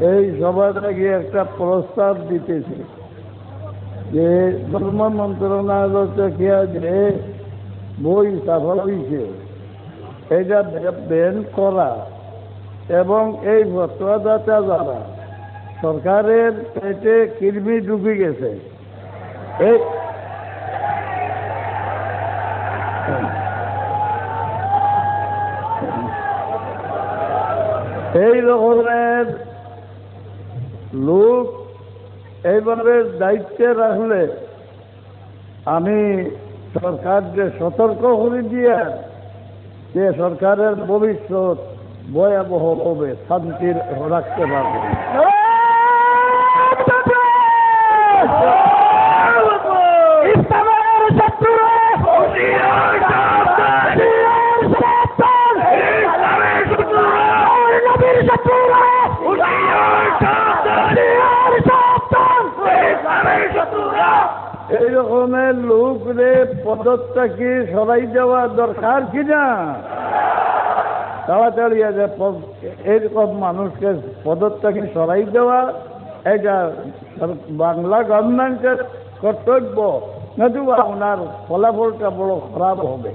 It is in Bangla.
এই সভাটা গিয়ে একটা প্রস্তাব দিতেছে যে ধর্ম মন্ত্রণালয় যে বই ছাপা হয়েছে এটা ব্যান করা এবং এই ফতোয়াদাতা যারা সরকারের পেটে কৃমি ঢুকে গেছে এই রকমের লোক এইভাবে দায়িত্বে রাখলে আমি সরকারকে সতর্ক করে দিয়ে যে সরকারের ভবিষ্যৎ ভয়াবহ হবে, শান্তির রাখতে পারবে। এই রকমের লোকরে পদত্যাগী সরাই দেওয়া দরকার কিনা? তাড়াতাড়ি এরকম মানুষকে পদত্যাগী সরাই দেওয়া এটা বাংলা গভর্নমেন্টের কর্তব্য, নতুবা ওনার ফলাফলটা বড় খারাপ হবে।